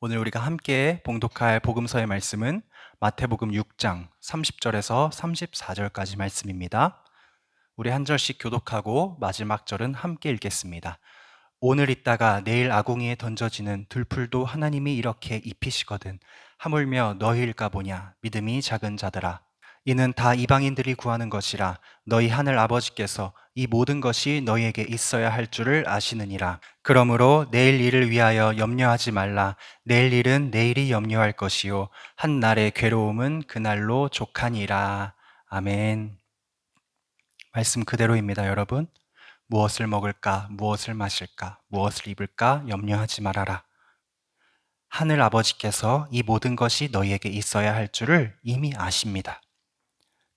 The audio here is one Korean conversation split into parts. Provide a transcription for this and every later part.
오늘 우리가 함께 봉독할 복음서의 말씀은 마태복음 6장 30절에서 34절까지 말씀입니다. 우리 한 절씩 교독하고 마지막 절은 함께 읽겠습니다. 오늘 있다가 내일 아궁이에 던져지는 들풀도 하나님이 이렇게 입히시거든. 하물며 너희일까 보냐 믿음이 작은 자들아. 이는 다 이방인들이 구하는 것이라 너희 하늘 아버지께서 이 모든 것이 너희에게 있어야 할 줄을 아시느니라. 그러므로 내일 일을 위하여 염려하지 말라. 내일 일은 내일이 염려할 것이요 한 날의 괴로움은 그날로 족하니라. 아멘. 말씀 그대로입니다, 여러분. 무엇을 먹을까, 무엇을 마실까, 무엇을 입을까 염려하지 말아라. 하늘 아버지께서 이 모든 것이 너희에게 있어야 할 줄을 이미 아십니다.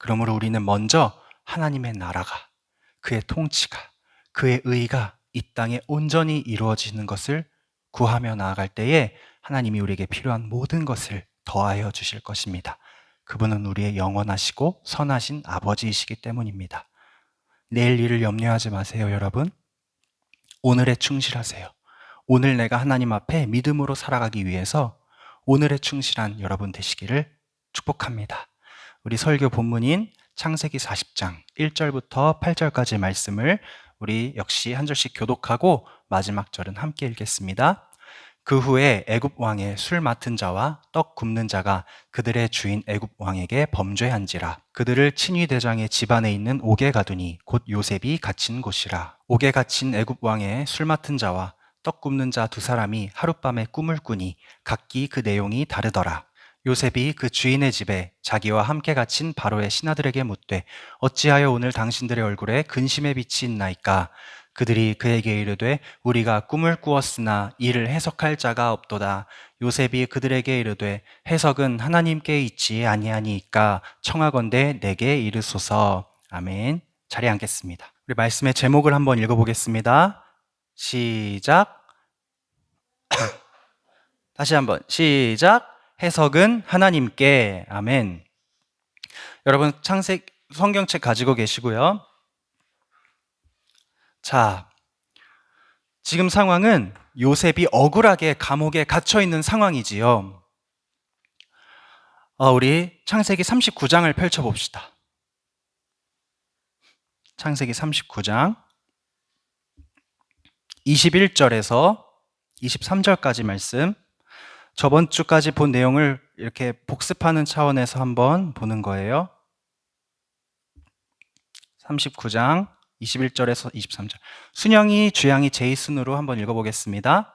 그러므로 우리는 먼저 하나님의 나라가, 그의 통치가, 그의 의가 이 땅에 온전히 이루어지는 것을 구하며 나아갈 때에 하나님이 우리에게 필요한 모든 것을 더하여 주실 것입니다. 그분은 우리의 영원하시고 선하신 아버지이시기 때문입니다. 내일 일을 염려하지 마세요, 여러분. 오늘에 충실하세요. 오늘 내가 하나님 앞에 믿음으로 살아가기 위해서 오늘에 충실한 여러분 되시기를 축복합니다. 우리 설교 본문인 창세기 40장 1절부터 8절까지 말씀을 우리 역시 한 절씩 교독하고 마지막 절은 함께 읽겠습니다. 그 후에 애굽 왕의 술 맡은 자와 떡 굽는 자가 그들의 주인 애굽 왕에게 범죄한지라. 그들을 친위 대장의 집안에 있는 옥에 가두니 곧 요셉이 갇힌 곳이라. 옥에 갇힌 애굽 왕의 술 맡은 자와 떡 굽는 자 두 사람이 하룻밤에 꿈을 꾸니 각기 그 내용이 다르더라. 요셉이 그 주인의 집에 자기와 함께 갇힌 바로의 신하들에게 묻되 어찌하여 오늘 당신들의 얼굴에 근심의 빛이 있나이까? 그들이 그에게 이르되 우리가 꿈을 꾸었으나 이를 해석할 자가 없도다. 요셉이 그들에게 이르되 해석은 하나님께 있지 아니하니이까 청하건대 내게 이르소서. 아멘. 자리에 앉겠습니다. 우리 말씀의 제목을 한번 읽어보겠습니다. 시작. 다시 한번 시작. 해석은 하나님께. 아멘. 여러분 성경책 가지고 계시고요. 자, 지금 상황은 요셉이 억울하게 감옥에 갇혀 있는 상황이지요. 우리 창세기 39장을 펼쳐봅시다. 창세기 39장 21절에서 23절까지 말씀. 저번 주까지 본 내용을 이렇게 복습하는 차원에서 한번 보는 거예요. 39장 21절에서 23절. 순영이, 주양이, 제이슨으로 한번 읽어보겠습니다.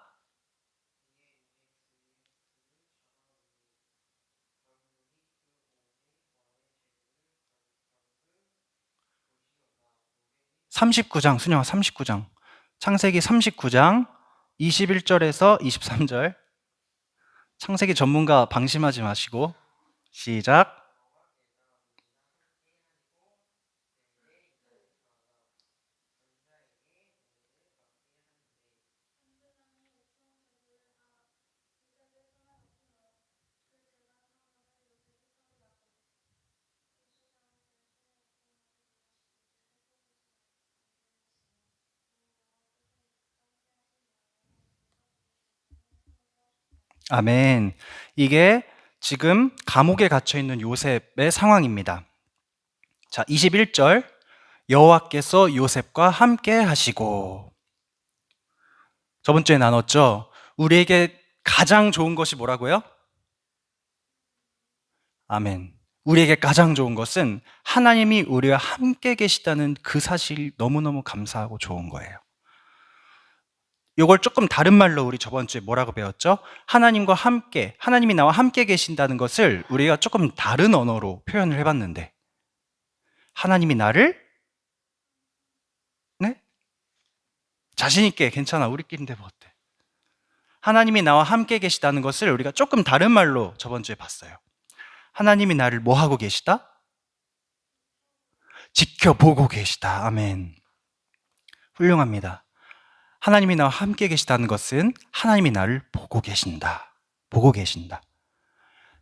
순영아 39장. 창세기 39장 21절에서 23절. 창세기 전문가 방심하지 마시고 시작. 아멘. 이게 지금 감옥에 갇혀 있는 요셉의 상황입니다. 자, 21절. 여호와께서 요셉과 함께 하시고. 저번 주에 나눴죠? 우리에게 가장 좋은 것이 뭐라고요? 아멘. 우리에게 가장 좋은 것은 하나님이 우리와 함께 계시다는 그 사실이 너무너무 감사하고 좋은 거예요. 이걸 조금 다른 말로 우리 저번 주에 뭐라고 배웠죠? 하나님과 함께, 하나님이 나와 함께 계신다는 것을 우리가 조금 다른 언어로 표현을 해봤는데, 하나님이 나를 자신있게 괜찮아, 우리끼리인데 뭐 어때? 하나님이 나와 함께 계시다는 것을 우리가 조금 다른 말로 저번 주에 봤어요. 하나님이 나를 뭐 하고 계시다? 지켜보고 계시다. 아멘. 훌륭합니다. 하나님이 나와 함께 계시다는 것은 하나님이 나를 보고 계신다. 보고 계신다.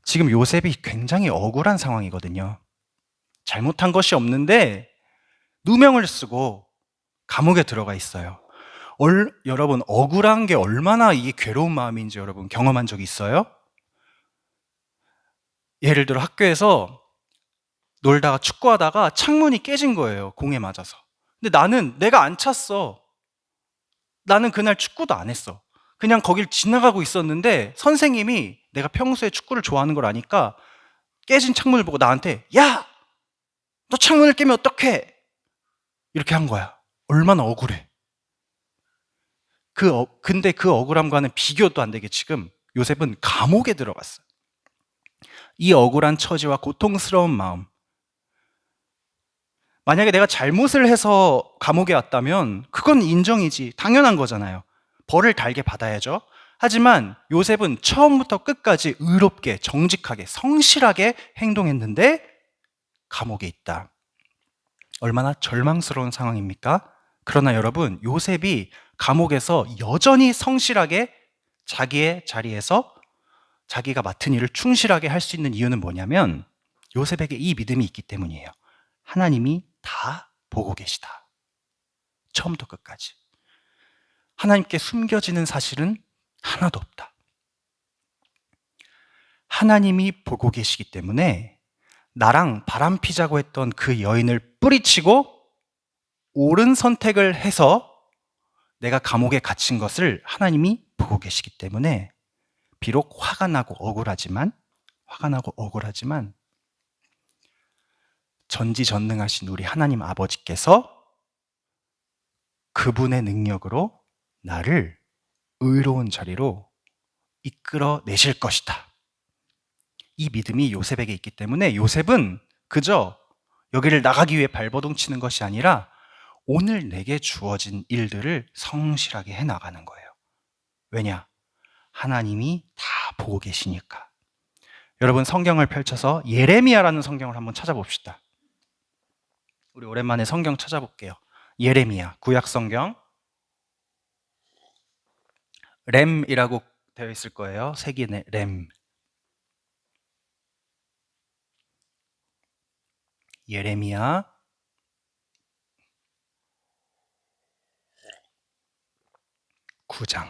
지금 요셉이 굉장히 억울한 상황이거든요. 잘못한 것이 없는데 누명을 쓰고 감옥에 들어가 있어요. 여러분, 억울한 게 얼마나 이게 괴로운 마음인지 여러분 경험한 적 있어요? 예를 들어 학교에서 놀다가 축구하다가 창문이 깨진 거예요. 공에 맞아서. 근데 나는 내가 안 찼어. 나는 그날 축구도 안 했어. 그냥 거길 지나가고 있었는데 선생님이 내가 평소에 축구를 좋아하는 걸 아니까 깨진 창문을 보고 나한테 야! 너 창문을 깨면 어떡해? 이렇게 한 거야. 얼마나 억울해. 근데 그 억울함과는 비교도 안 되게 지금 요셉은 감옥에 들어갔어요. 이 억울한 처지와 고통스러운 마음. 만약에 내가 잘못을 해서 감옥에 왔다면 그건 인정이지. 당연한 거잖아요. 벌을 달게 받아야죠. 하지만 요셉은 처음부터 끝까지 의롭게, 정직하게, 성실하게 행동했는데 감옥에 있다. 얼마나 절망스러운 상황입니까? 그러나 여러분, 요셉이 감옥에서 여전히 성실하게 자기의 자리에서 자기가 맡은 일을 충실하게 할 수 있는 이유는 뭐냐면 요셉에게 이 믿음이 있기 때문이에요. 하나님이 다 보고 계시다. 처음부터 끝까지. 하나님께 숨겨지는 사실은 하나도 없다. 하나님이 보고 계시기 때문에 나랑 바람피자고 했던 그 여인을 뿌리치고 옳은 선택을 해서 내가 감옥에 갇힌 것을 하나님이 보고 계시기 때문에 비록 화가 나고 억울하지만 전지전능하신 우리 하나님 아버지께서 그분의 능력으로 나를 의로운 자리로 이끌어 내실 것이다. 이 믿음이 요셉에게 있기 때문에 요셉은 그저 여기를 나가기 위해 발버둥 치는 것이 아니라 오늘 내게 주어진 일들을 성실하게 해나가는 거예요. 왜냐? 하나님이 다 보고 계시니까. 여러분, 성경을 펼쳐서 예레미야라는 성경을 한번 찾아봅시다. 우리 오랜만에 성경 찾아볼게요. 예레미야, 구약 성경. 램이라고 되어 있을 거예요. 색인의 램. 예레미야 9장.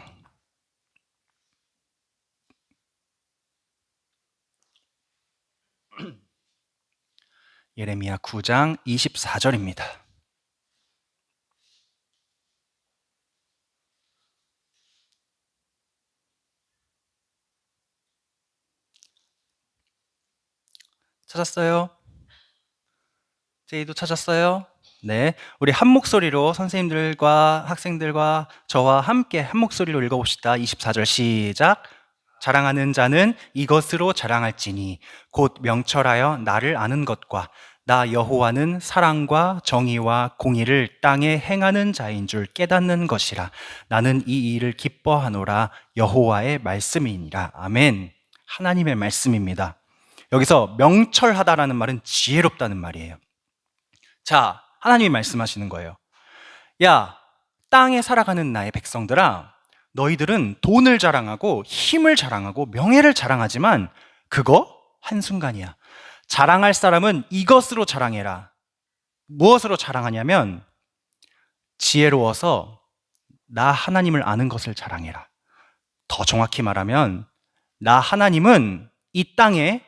예레미야 9장 24절입니다. 찾았어요? 제이도 찾았어요? 네. 우리 한 목소리로 선생님들과 학생들과 저와 함께 한 목소리로 읽어봅시다. 24절 시작. 자랑하는 자는 이것으로 자랑할지니 곧 명철하여 나를 아는 것과 나 여호와는 사랑과 정의와 공의를 땅에 행하는 자인 줄 깨닫는 것이라. 나는 이 일을 기뻐하노라. 여호와의 말씀이니라. 아멘. 하나님의 말씀입니다. 여기서 명철하다라는 말은 지혜롭다는 말이에요. 자, 하나님이 말씀하시는 거예요. 야, 땅에 살아가는 나의 백성들아, 너희들은 돈을 자랑하고 힘을 자랑하고 명예를 자랑하지만 그거 한순간이야. 자랑할 사람은 이것으로 자랑해라. 무엇으로 자랑하냐면 지혜로워서 나 하나님을 아는 것을 자랑해라. 더 정확히 말하면 나 하나님은 이 땅에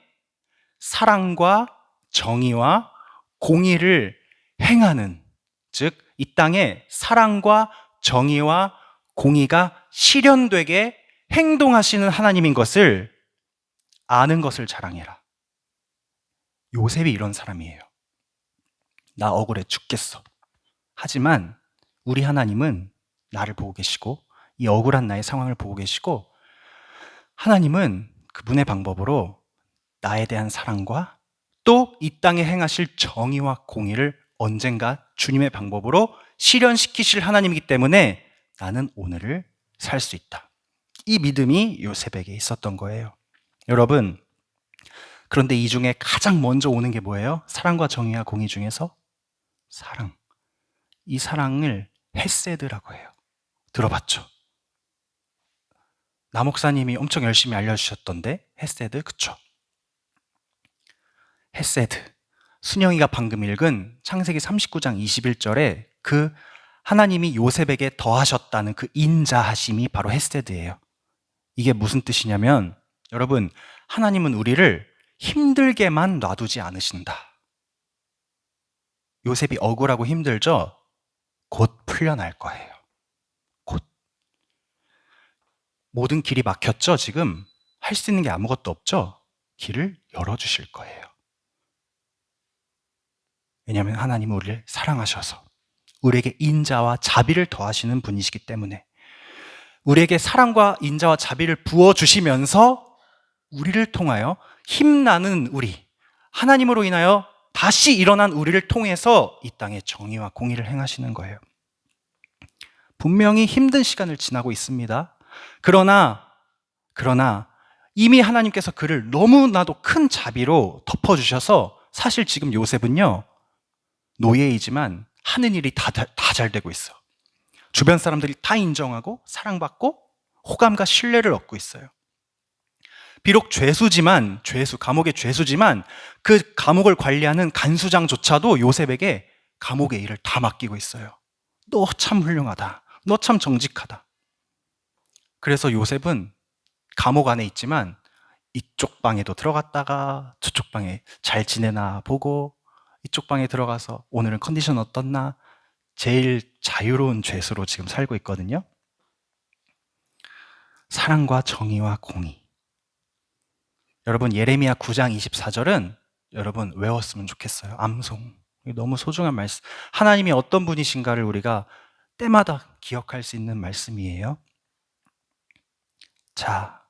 사랑과 정의와 공의를 행하는, 즉 이 땅에 사랑과 정의와 공의가 실현되게 행동하시는 하나님인 것을 아는 것을 자랑해라. 요셉이 이런 사람이에요. 나 억울해 죽겠어. 하지만 우리 하나님은 나를 보고 계시고 이 억울한 나의 상황을 보고 계시고 하나님은 그분의 방법으로 나에 대한 사랑과 또 이 땅에 행하실 정의와 공의를 언젠가 주님의 방법으로 실현시키실 하나님이기 때문에 나는 오늘을 살 수 있다. 이 믿음이 요셉에게 있었던 거예요. 여러분, 그런데 이 중에 가장 먼저 오는 게 뭐예요? 사랑과 정의와 공의 중에서 사랑. 이 사랑을 헤세드라고 해요. 들어봤죠? 나 목사님이 엄청 열심히 알려주셨던데 헤세드, 그쵸? 헤세드. 순영이가 방금 읽은 창세기 39장 21절에 그 하나님이 요셉에게 더하셨다는 그 인자하심이 바로 헤세드예요. 이게 무슨 뜻이냐면 여러분, 하나님은 우리를 힘들게만 놔두지 않으신다. 요셉이 억울하고 힘들죠? 곧 풀려날 거예요. 곧. 모든 길이 막혔죠? 지금 할 수 있는 게 아무것도 없죠? 길을 열어주실 거예요. 왜냐하면 하나님은 우리를 사랑하셔서 우리에게 인자와 자비를 더하시는 분이시기 때문에 우리에게 사랑과 인자와 자비를 부어주시면서 우리를 통하여 힘나는 우리, 하나님으로 인하여 다시 일어난 우리를 통해서 이 땅에 정의와 공의를 행하시는 거예요. 분명히 힘든 시간을 지나고 있습니다. 그러나 이미 하나님께서 그를 너무나도 큰 자비로 덮어주셔서 사실 지금 요셉은요, 노예이지만 하는 일이 다 잘 되고 있어. 주변 사람들이 다 인정하고 사랑받고 호감과 신뢰를 얻고 있어요. 비록 감옥의 죄수지만 그 감옥을 관리하는 간수장조차도 요셉에게 감옥의 일을 다 맡기고 있어요. 너 참 훌륭하다. 너 참 정직하다. 그래서 요셉은 감옥 안에 있지만 이쪽 방에도 들어갔다가 저쪽 방에 잘 지내나 보고 이쪽 방에 들어가서 오늘은 컨디션 어떻나 제일 자유로운 죄수로 지금 살고 있거든요. 사랑과 정의와 공의. 여러분 예레미야 9장 24절은 여러분 외웠으면 좋겠어요. 암송. 너무 소중한 말씀. 하나님이 어떤 분이신가를 우리가 때마다 기억할 수 있는 말씀이에요. 자,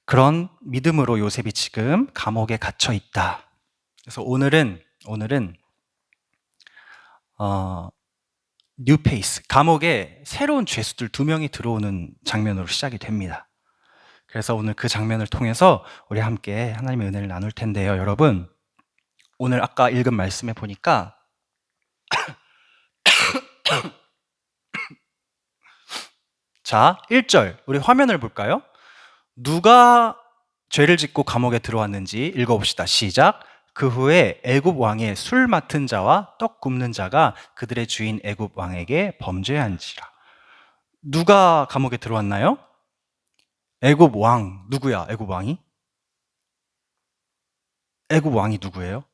그런 믿음으로 요셉이 지금 감옥에 갇혀 있다. 그래서 오늘은 뉴페이스, 감옥에 새로운 죄수들 2명이 들어오는 장면으로 시작이 됩니다. 그래서 오늘 그 장면을 통해서 우리 함께 하나님의 은혜를 나눌 텐데요. 여러분, 오늘 아까 읽은 말씀에 보니까 자, 1절 우리 화면을 볼까요? 누가 죄를 짓고 감옥에 들어왔는지 읽어봅시다. 시작. 그 후에 애굽 왕의 술 맡은 자와 떡 굽는 자가 그들의 주인 애굽 왕에게 범죄한지라. 누가 감옥에 들어왔나요? 애굽 왕. 누구야? 애굽 왕이? 애굽 왕이 누구예요?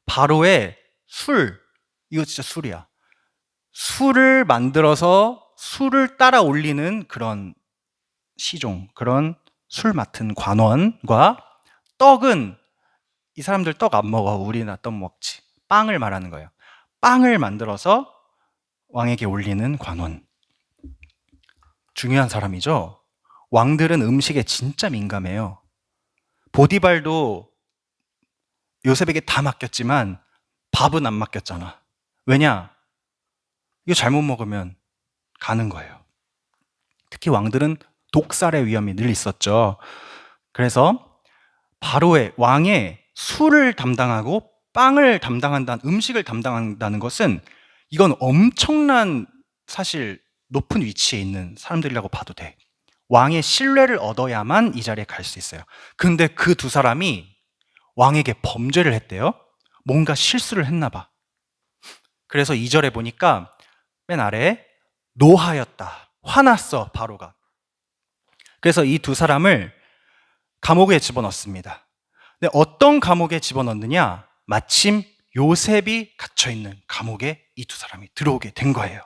바로의 술. 이거 진짜 술이야. 술을 만들어서 술을 따라 올리는 그런 시종, 그런 술 맡은 관원과 떡은 이 사람들 떡 안 먹어. 우리나 떡 먹지. 빵을 말하는 거예요. 빵을 만들어서 왕에게 올리는 관원. 중요한 사람이죠. 왕들은 음식에 진짜 민감해요. 보디발도 요셉에게 다 맡겼지만 밥은 안 맡겼잖아. 왜냐? 이거 잘못 먹으면 가는 거예요. 특히 왕들은 독살의 위험이 늘 있었죠. 그래서 바로의 왕의 술을 담당하고 빵을 담당한다는, 음식을 담당한다는 것은 이건 엄청난 사실 높은 위치에 있는 사람들이라고 봐도 돼. 왕의 신뢰를 얻어야만 이 자리에 갈 수 있어요. 근데 그 2사람이 왕에게 범죄를 했대요. 뭔가 실수를 했나 봐. 그래서 2절에 보니까 맨 아래에 노하였다. 화났어, 바로가. 그래서 이 2사람을 감옥에 집어넣습니다. 근데 어떤 감옥에 집어넣느냐? 마침 요셉이 갇혀있는 감옥에 이 2사람이 들어오게 된 거예요.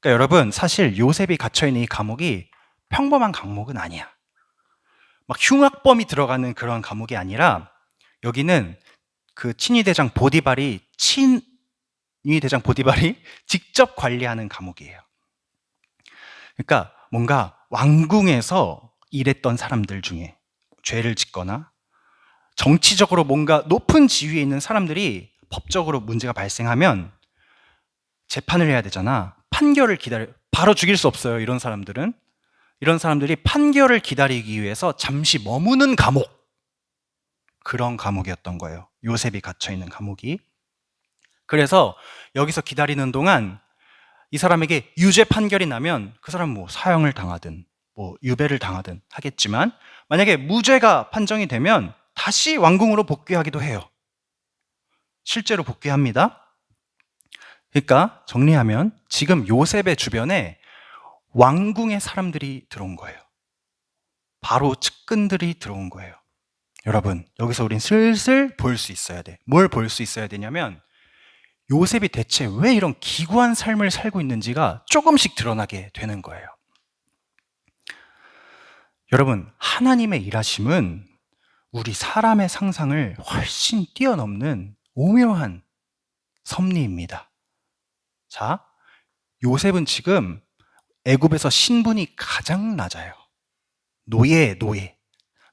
그러니까 여러분, 사실 요셉이 갇혀있는 이 감옥이 평범한 감옥은 아니야. 막 흉악범이 들어가는 그런 감옥이 아니라 여기는 그 친위 대장 보디발이 직접 관리하는 감옥이에요. 그러니까 뭔가 왕궁에서 일했던 사람들 중에 죄를 짓거나 정치적으로 뭔가 높은 지위에 있는 사람들이 법적으로 문제가 발생하면 재판을 해야 되잖아. 판결을 바로 죽일 수 없어요. 이런 사람들이 판결을 기다리기 위해서 잠시 머무는 감옥. 그런 감옥이었던 거예요. 요셉이 갇혀있는 감옥이. 그래서 여기서 기다리는 동안 이 사람에게 유죄 판결이 나면 그 사람은 뭐 사형을 당하든 뭐 유배를 당하든 하겠지만 만약에 무죄가 판정이 되면 다시 왕궁으로 복귀하기도 해요. 실제로 복귀합니다. 그러니까 정리하면 지금 요셉의 주변에 왕궁의 사람들이 들어온 거예요. 바로 측근들이 들어온 거예요. 여러분, 여기서 우린 슬슬 볼 수 있어야 돼. 뭘 볼 수 있어야 되냐면 요셉이 대체 왜 이런 기구한 삶을 살고 있는지가 조금씩 드러나게 되는 거예요. 여러분, 하나님의 일하심은 우리 사람의 상상을 훨씬 뛰어넘는 오묘한 섭리입니다. 자, 요셉은 지금 애굽에서 신분이 가장 낮아요. 노예.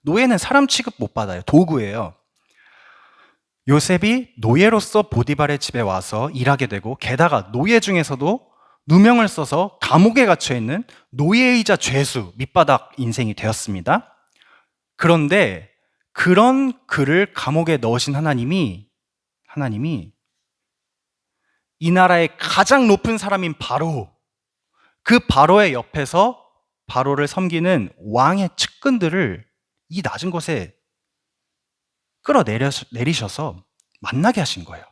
노예는 사람 취급 못 받아요. 도구예요. 요셉이 노예로서 보디발의 집에 와서 일하게 되고, 게다가 노예 중에서도 누명을 써서 감옥에 갇혀 있는 노예이자 죄수, 밑바닥 인생이 되었습니다. 그런데 그런 그를 감옥에 넣으신 하나님이 이 나라의 가장 높은 사람인 바로, 그 바로의 옆에서 바로를 섬기는 왕의 측근들을 이 낮은 곳에 끌어내리셔서 만나게 하신 거예요.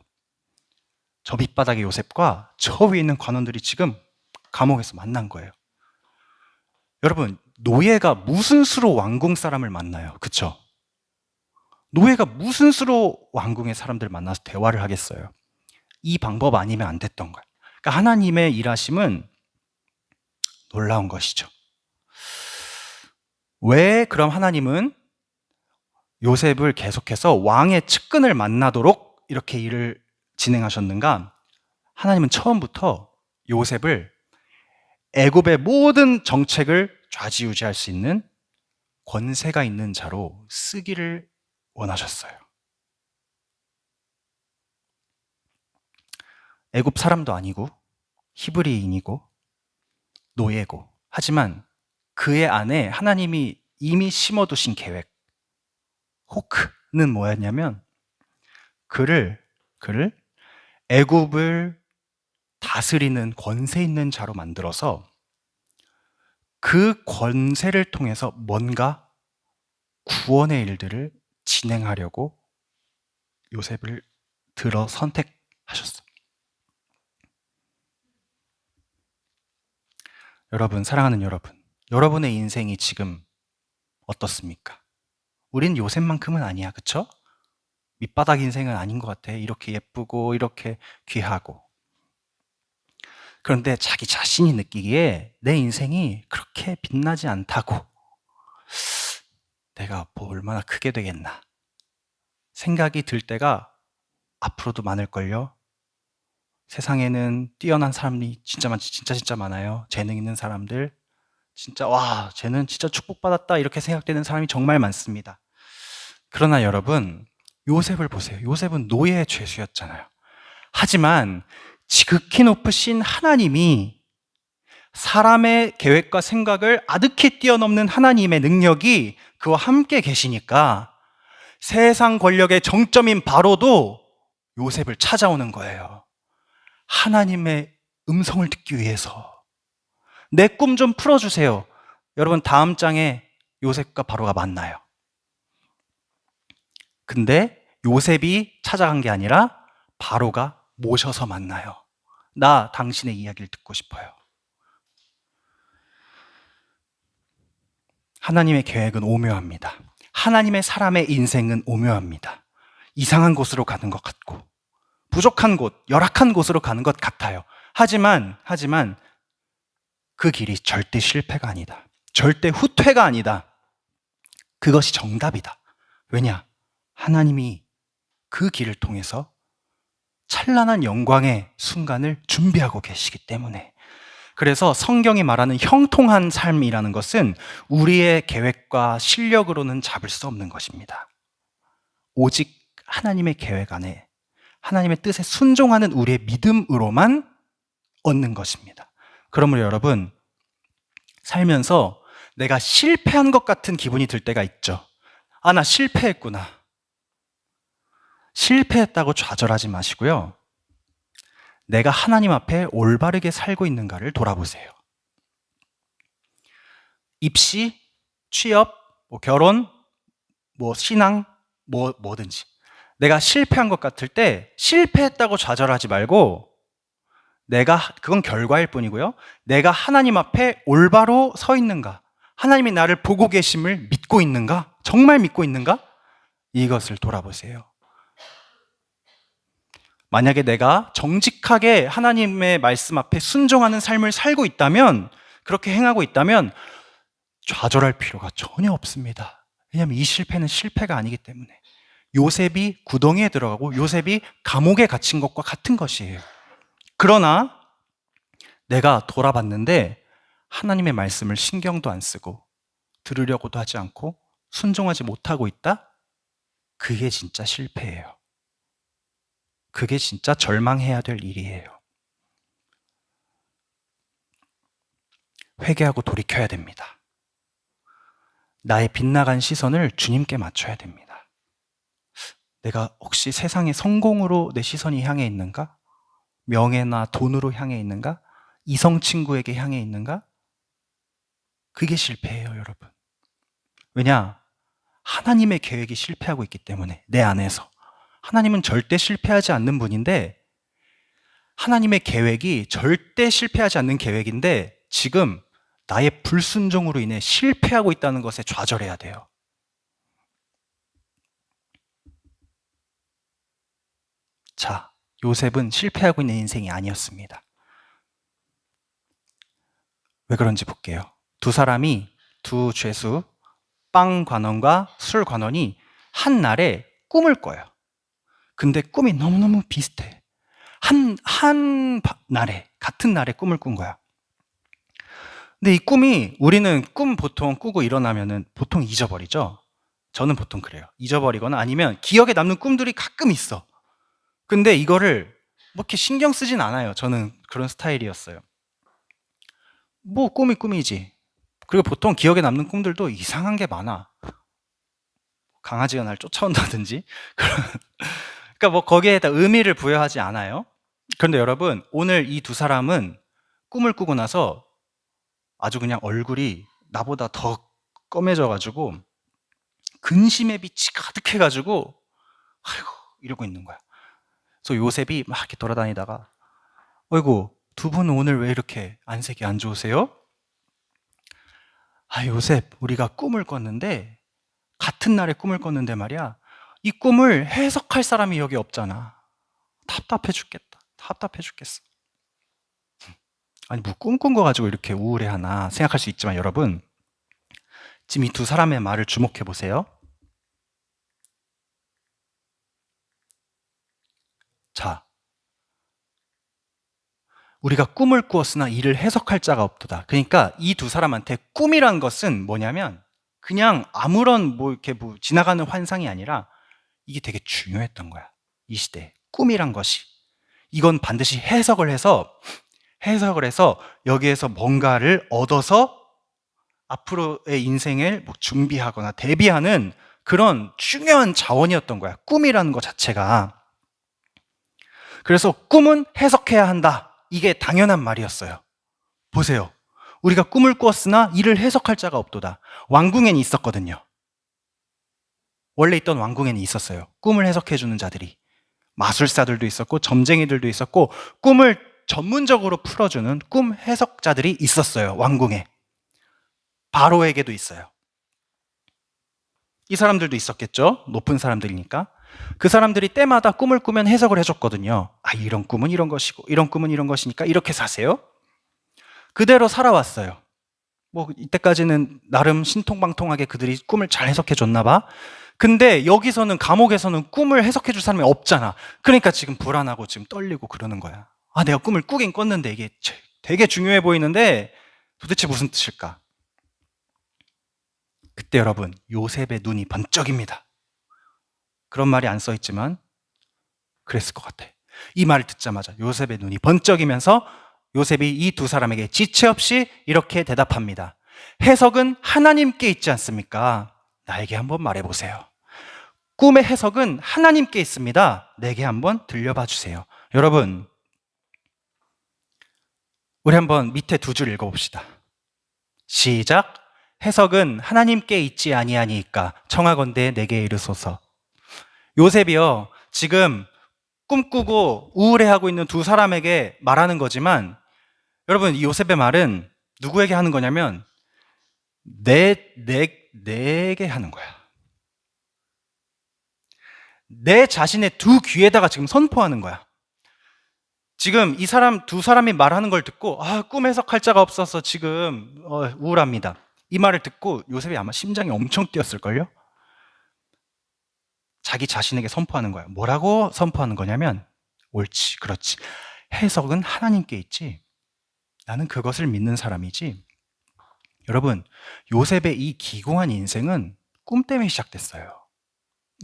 저 밑바닥의 요셉과 저 위에 있는 관원들이 지금 감옥에서 만난 거예요. 여러분, 노예가 무슨 수로 왕궁 사람을 만나요? 그쵸? 노예가 무슨 수로 왕궁의 사람들을 만나서 대화를 하겠어요? 이 방법 아니면 안 됐던 거예요. 그러니까 하나님의 일하심은 놀라운 것이죠. 왜 그럼 하나님은 요셉을 계속해서 왕의 측근을 만나도록 이렇게 일을 진행하셨는가? 하나님은 처음부터 요셉을 애굽의 모든 정책을 좌지우지할 수 있는 권세가 있는 자로 쓰기를 원하셨어요. 애굽 사람도 아니고 히브리인이고 노예고, 하지만 그의 안에 하나님이 이미 심어두신 계획, 호크는 뭐였냐면 그를 애굽을 다스리는 권세 있는 자로 만들어서 그 권세를 통해서 뭔가 구원의 일들을 진행하려고 요셉을 들어 선택하셨어요. 여러분, 사랑하는 여러분, 여러분의 인생이 지금 어떻습니까? 우린 요셉만큼은 아니야, 그쵸? 밑바닥 인생은 아닌 것 같아. 이렇게 예쁘고 이렇게 귀하고. 그런데 자기 자신이 느끼기에 내 인생이 그렇게 빛나지 않다고, 내가 뭐 얼마나 크게 되겠나 생각이 들 때가 앞으로도 많을걸요. 세상에는 뛰어난 사람이 진짜 많아요. 재능 있는 사람들, 진짜 와, 쟤는 진짜 축복받았다 이렇게 생각되는 사람이 정말 많습니다. 그러나 여러분, 요셉을 보세요. 요셉은 노예의 죄수였잖아요. 하지만 지극히 높으신 하나님이, 사람의 계획과 생각을 아득히 뛰어넘는 하나님의 능력이 그와 함께 계시니까 세상 권력의 정점인 바로도 요셉을 찾아오는 거예요. 하나님의 음성을 듣기 위해서. 내 꿈 좀 풀어주세요. 여러분, 다음 장에 요셉과 바로가 만나요. 근데 요셉이 찾아간 게 아니라 바로가 모셔서 만나요. 나 당신의 이야기를 듣고 싶어요. 하나님의 계획은 오묘합니다. 하나님의 사람의 인생은 오묘합니다. 이상한 곳으로 가는 것 같고, 부족한 곳, 열악한 곳으로 가는 것 같아요. 하지만 그 길이 절대 실패가 아니다. 절대 후퇴가 아니다. 그것이 정답이다. 왜냐? 하나님이 그 길을 통해서 찬란한 영광의 순간을 준비하고 계시기 때문에. 그래서 성경이 말하는 형통한 삶이라는 것은 우리의 계획과 실력으로는 잡을 수 없는 것입니다. 오직 하나님의 계획 안에, 하나님의 뜻에 순종하는 우리의 믿음으로만 얻는 것입니다. 그러므로 여러분, 살면서 내가 실패한 것 같은 기분이 들 때가 있죠. 아, 나 실패했구나. 실패했다고 좌절하지 마시고요. 내가 하나님 앞에 올바르게 살고 있는가를 돌아보세요. 입시, 취업, 결혼, 신앙, 뭐든지 내가 실패한 것 같을 때 실패했다고 좌절하지 말고 그건 결과일 뿐이고요. 내가 하나님 앞에 올바로 서 있는가? 하나님이 나를 보고 계심을 믿고 있는가? 정말 믿고 있는가? 이것을 돌아보세요. 만약에 내가 정직하게 하나님의 말씀 앞에 순종하는 삶을 살고 있다면, 그렇게 행하고 있다면 좌절할 필요가 전혀 없습니다. 왜냐하면 이 실패는 실패가 아니기 때문에. 요셉이 구덩이에 들어가고 요셉이 감옥에 갇힌 것과 같은 것이에요. 그러나 내가 돌아봤는데 하나님의 말씀을 신경도 안 쓰고 들으려고도 하지 않고 순종하지 못하고 있다? 그게 진짜 실패예요. 그게 진짜 절망해야 될 일이에요. 회개하고 돌이켜야 됩니다. 나의 빗나간 시선을 주님께 맞춰야 됩니다. 내가 혹시 세상의 성공으로 내 시선이 향해 있는가? 명예나 돈으로 향해 있는가? 이성 친구에게 향해 있는가? 그게 실패예요, 여러분. 왜냐? 하나님의 계획이 실패하고 있기 때문에, 내 안에서. 하나님은 절대 실패하지 않는 분인데, 하나님의 계획이 절대 실패하지 않는 계획인데, 지금 나의 불순종으로 인해 실패하고 있다는 것에 좌절해야 돼요. 자, 요셉은 실패하고 있는 인생이 아니었습니다. 왜 그런지 볼게요. 두 죄수, 빵 관원과 술 관원이 한 날에 꿈을 꿔요. 근데 꿈이 너무너무 비슷해. 같은 날에 꿈을 꾼 거야. 근데 이 꿈이, 우리는 꿈 보통 꾸고 일어나면은 보통 잊어버리죠? 저는 보통 그래요. 잊어버리거나 아니면 기억에 남는 꿈들이 가끔 있어. 근데 이거를 뭐 이렇게 신경 쓰진 않아요. 저는 그런 스타일이었어요. 뭐 꿈이 꿈이지. 그리고 보통 기억에 남는 꿈들도 이상한 게 많아. 강아지가 날 쫓아온다든지. 그러니까 뭐 거기에다 의미를 부여하지 않아요. 그런데 여러분, 오늘 이 두 사람은 꿈을 꾸고 나서 아주 그냥 얼굴이 나보다 더 검해져가지고 근심의 빛이 가득해가지고 아이고 이러고 있는 거야. 그래서 요셉이 막 이렇게 돌아다니다가 어이구, 두 분은 오늘 왜 이렇게 안색이 안 좋으세요? 아, 요셉, 우리가 꿈을 꿨는데, 같은 날에 꿈을 꿨는데 말이야, 이 꿈을 해석할 사람이 여기 없잖아. 답답해 죽겠다. 답답해 죽겠어. 아니, 뭐 꿈 꾼 거 가지고 이렇게 우울해하나 생각할 수 있지만 여러분, 지금 이 두 사람의 말을 주목해 보세요. 자, 우리가 꿈을 꾸었으나 이를 해석할 자가 없도다. 그러니까 이 두 사람한테 꿈이란 것은 뭐냐면 그냥 아무런 뭐 이렇게 뭐 지나가는 환상이 아니라 이게 되게 중요했던 거야. 이 시대에 꿈이란 것이. 이건 반드시 해석을 해서 여기에서 뭔가를 얻어서 앞으로의 인생을 뭐 준비하거나 대비하는 그런 중요한 자원이었던 거야. 꿈이라는 것 자체가. 그래서 꿈은 해석해야 한다. 이게 당연한 말이었어요. 보세요. 우리가 꿈을 꾸었으나 이를 해석할 자가 없도다. 왕궁에는 있었거든요. 원래 있던 왕궁에는 있었어요. 꿈을 해석해주는 자들이. 마술사들도 있었고 점쟁이들도 있었고 꿈을 전문적으로 풀어주는 꿈 해석자들이 있었어요. 왕궁에. 바로에게도 있어요. 이 사람들도 있었겠죠? 높은 사람들이니까. 그 사람들이 때마다 꿈을 꾸면 해석을 해줬거든요. 아, 이런 꿈은 이런 것이고 이런 꿈은 이런 것이니까 이렇게 사세요. 그대로 살아왔어요. 뭐 이때까지는 나름 신통방통하게 그들이 꿈을 잘 해석해 줬나 봐. 근데 여기서는, 감옥에서는 꿈을 해석해 줄 사람이 없잖아. 그러니까 지금 불안하고 지금 떨리고 그러는 거야. 아, 내가 꿈을 꾸긴 꿨는데 이게 되게 중요해 보이는데 도대체 무슨 뜻일까? 그때 여러분, 요셉의 눈이 번쩍입니다. 그런 말이 안 써 있지만 그랬을 것 같아. 이 말을 듣자마자 요셉의 눈이 번쩍이면서 요셉이 이 두 사람에게 지체 없이 이렇게 대답합니다. 해석은 하나님께 있지 않습니까? 나에게 한번 말해보세요. 꿈의 해석은 하나님께 있습니다. 내게 한번 들려봐 주세요. 여러분, 우리 한번 밑에 두 줄 읽어봅시다. 시작. 해석은 하나님께 있지 아니하니까 청하건대 내게 이르소서. 요셉이요, 지금 꿈꾸고 우울해하고 있는 두 사람에게 말하는 거지만, 여러분, 이 요셉의 말은 누구에게 하는 거냐면 내게 하는 거야. 내 자신의 두 귀에다가 지금 선포하는 거야. 지금 이 사람 두 사람이 말하는 걸 듣고 꿈 해석할 자가 없어서 지금 우울합니다. 이 말을 듣고 요셉이 아마 심장이 엄청 뛰었을걸요? 자기 자신에게 선포하는 거야. 뭐라고 선포하는 거냐면, 옳지, 그렇지. 해석은 하나님께 있지. 나는 그것을 믿는 사람이지. 여러분, 요셉의 이 기공한 인생은 꿈 때문에 시작됐어요.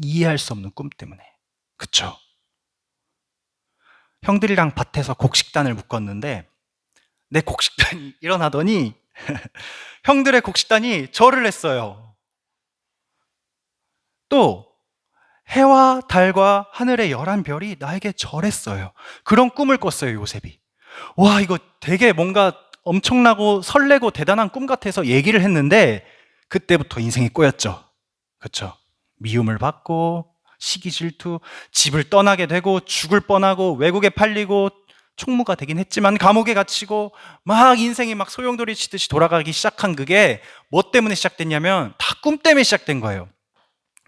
이해할 수 없는 꿈 때문에. 그쵸? 형들이랑 밭에서 곡식단을 묶었는데 내 곡식단이 일어나더니 형들의 곡식단이 절을 했어요. 또 해와 달과 하늘의 11별이 나에게 절했어요. 그런 꿈을 꿨어요, 요셉이. 와, 이거 되게 뭔가 엄청나고 설레고 대단한 꿈 같아서 얘기를 했는데 그때부터 인생이 꼬였죠. 그렇죠? 미움을 받고 시기 질투, 집을 떠나게 되고 죽을 뻔하고 외국에 팔리고 총무가 되긴 했지만 감옥에 갇히고 막 인생이 막 소용돌이 치듯이 돌아가기 시작한 그게 뭐 때문에 시작됐냐면 다 꿈 때문에 시작된 거예요.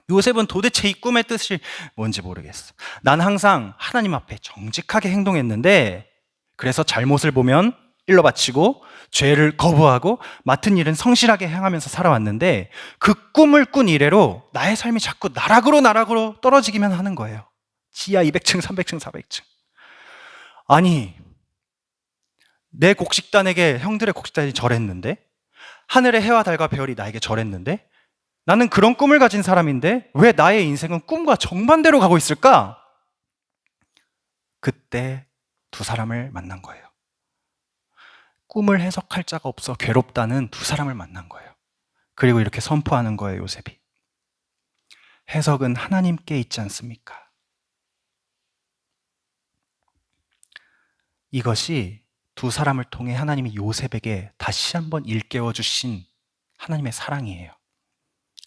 요셉은 도대체 이 꿈의 뜻이 뭔지 모르겠어. 난 항상 하나님 앞에 정직하게 행동했는데 그래서 잘못을 보면 일러 바치고 죄를 거부하고 맡은 일은 성실하게 행하면서 살아왔는데 그 꿈을 꾼 이래로 나의 삶이 자꾸 나락으로 떨어지기만 하는 거예요. 지하 200층, 300층, 400층. 아니, 내 곡식단에게 형들의 곡식단이 절했는데 하늘의 해와 달과 별이 나에게 절했는데 나는 그런 꿈을 가진 사람인데 왜 나의 인생은 꿈과 정반대로 가고 있을까? 그때 두 사람을 만난 거예요. 꿈을 해석할 자가 없어 괴롭다는 두 사람을 만난 거예요. 그리고 이렇게 선포하는 거예요, 요셉이. 해석은 하나님께 있지 않습니까? 이것이 두 사람을 통해 하나님이 요셉에게 다시 한번 일깨워 주신 하나님의 사랑이에요.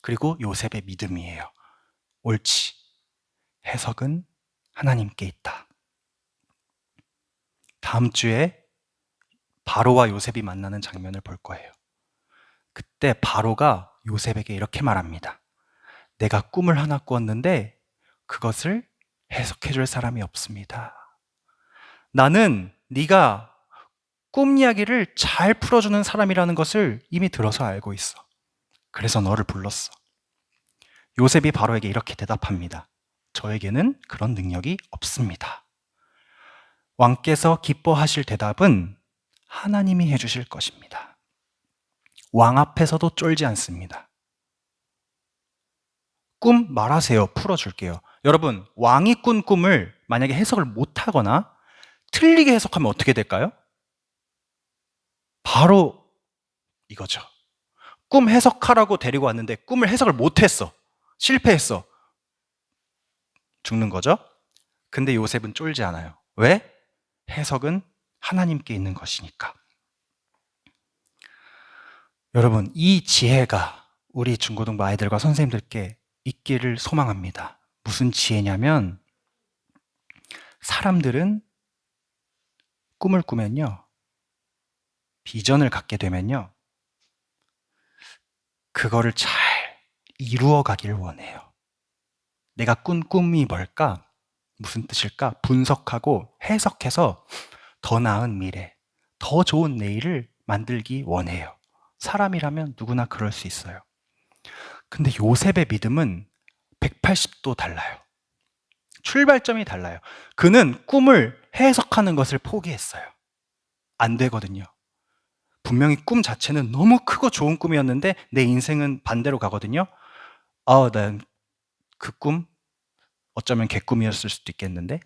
그리고 요셉의 믿음이에요. 옳지. 해석은 하나님께 있다. 다음 주에 바로와 요셉이 만나는 장면을 볼 거예요. 그때 바로가 요셉에게 이렇게 말합니다. 내가 꿈을 하나 꾸었는데 그것을 해석해 줄 사람이 없습니다. 나는 네가 꿈 이야기를 잘 풀어주는 사람이라는 것을 이미 들어서 알고 있어. 그래서 너를 불렀어. 요셉이 바로에게 이렇게 대답합니다. 저에게는 그런 능력이 없습니다. 왕께서 기뻐하실 대답은 하나님이 해주실 것입니다. 왕 앞에서도 쫄지 않습니다. 꿈 말하세요. 풀어줄게요. 여러분, 왕이 꾼 꿈을 만약에 해석을 못하거나 틀리게 해석하면 어떻게 될까요? 바로 이거죠. 꿈 해석하라고 데리고 왔는데 꿈을 해석을 못했어. 실패했어. 죽는 거죠? 근데 요셉은 쫄지 않아요. 왜? 해석은 하나님께 있는 것이니까. 여러분, 이 지혜가 우리 중고등부 아이들과 선생님들께 있기를 소망합니다. 무슨 지혜냐면 사람들은 꿈을 꾸면요, 비전을 갖게 되면요, 그거를 잘 이루어 가기를 원해요. 내가 꾼 꿈이 뭘까? 무슨 뜻일까? 분석하고 해석해서 더 나은 미래, 더 좋은 내일을 만들기 원해요. 사람이라면 누구나 그럴 수 있어요. 근데 요셉의 믿음은 180도 달라요. 출발점이 달라요. 그는 꿈을 해석하는 것을 포기했어요. 안 되거든요. 분명히 꿈 자체는 너무 크고 좋은 꿈이었는데 내 인생은 반대로 가거든요. 난 그 꿈 어쩌면 개꿈이었을 수도 있겠는데.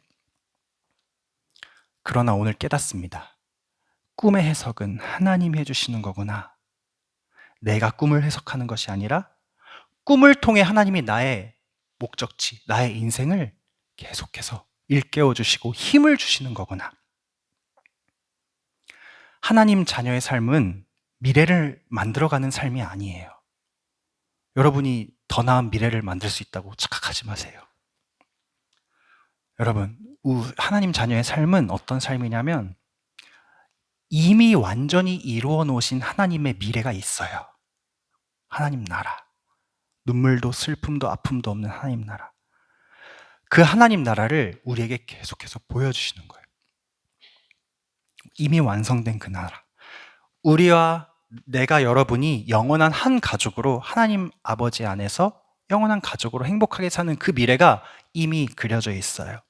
그러나 오늘 깨닫습니다. 꿈의 해석은 하나님이 해주시는 거구나. 내가 꿈을 해석하는 것이 아니라 꿈을 통해 하나님이 나의 목적지, 나의 인생을 계속해서 일깨워 주시고 힘을 주시는 거구나. 하나님 자녀의 삶은 미래를 만들어가는 삶이 아니에요. 여러분이 더 나은 미래를 만들 수 있다고 착각하지 마세요. 여러분, 하나님 자녀의 삶은 어떤 삶이냐면 이미 완전히 이루어 놓으신 하나님의 미래가 있어요. 하나님 나라. 눈물도 슬픔도 아픔도 없는 하나님 나라. 그 하나님 나라를 우리에게 계속해서 보여주시는 거예요. 이미 완성된 그 나라. 우리와 내가 여러분이 영원한 한 가족으로 하나님 아버지 안에서 영원한 가족으로 행복하게 사는 그 미래가 이미 그려져 있어요.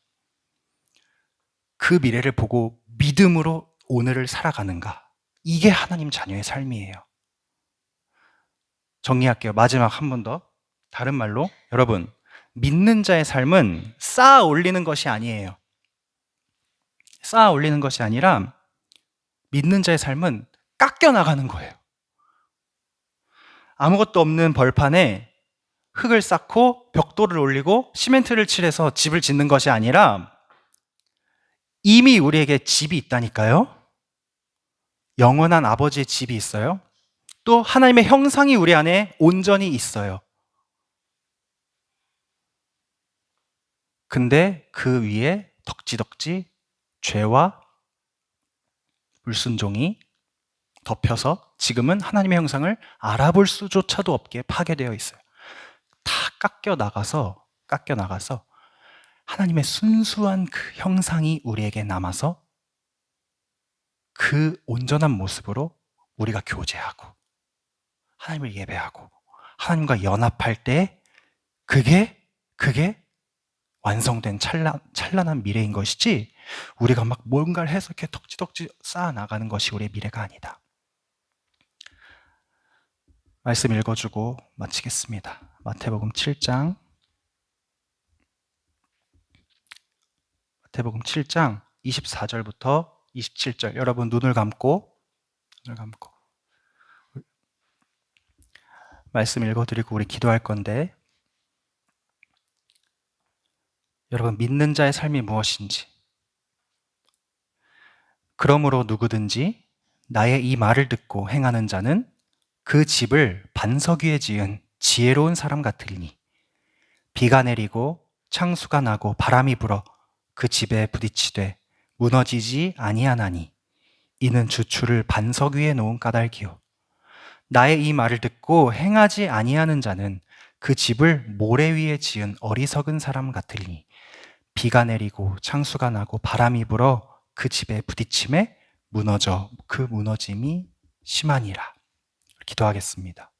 그 미래를 보고 믿음으로 오늘을 살아가는가? 이게 하나님 자녀의 삶이에요. 정리할게요. 마지막 한 번 더. 다른 말로 여러분, 믿는 자의 삶은 쌓아 올리는 것이 아니에요. 쌓아 올리는 것이 아니라 믿는 자의 삶은 깎여 나가는 거예요. 아무것도 없는 벌판에 흙을 쌓고 벽돌을 올리고 시멘트를 칠해서 집을 짓는 것이 아니라 이미 우리에게 집이 있다니까요. 영원한 아버지의 집이 있어요. 또 하나님의 형상이 우리 안에 온전히 있어요. 근데 그 위에 덕지덕지 죄와 불순종이 덮여서 지금은 하나님의 형상을 알아볼 수조차도 없게 파괴되어 있어요. 다 깎여 나가서 하나님의 순수한 그 형상이 우리에게 남아서 그 온전한 모습으로 우리가 교제하고 하나님을 예배하고 하나님과 연합할 때 그게 완성된 찬란한 미래인 것이지 우리가 막 뭔가를 해서 이렇게 덕지덕지 쌓아 나가는 것이 우리의 미래가 아니다. 말씀 읽어주고 마치겠습니다. 마태복음 7장 24절부터 27절. 여러분 눈을 감고 말씀 읽어드리고 우리 기도할 건데, 여러분 믿는 자의 삶이 무엇인지, 그러므로 누구든지 나의 이 말을 듣고 행하는 자는 그 집을 반석 위에 지은 지혜로운 사람 같으리니 비가 내리고 창수가 나고 바람이 불어 그 집에 부딪히되 무너지지 아니하나니 이는 주추를 반석 위에 놓은 까닭이요. 나의 이 말을 듣고 행하지 아니하는 자는 그 집을 모래 위에 지은 어리석은 사람 같으리니 비가 내리고 창수가 나고 바람이 불어 그 집에 부딪힘에 무너져 그 무너짐이 심하니라. 기도하겠습니다.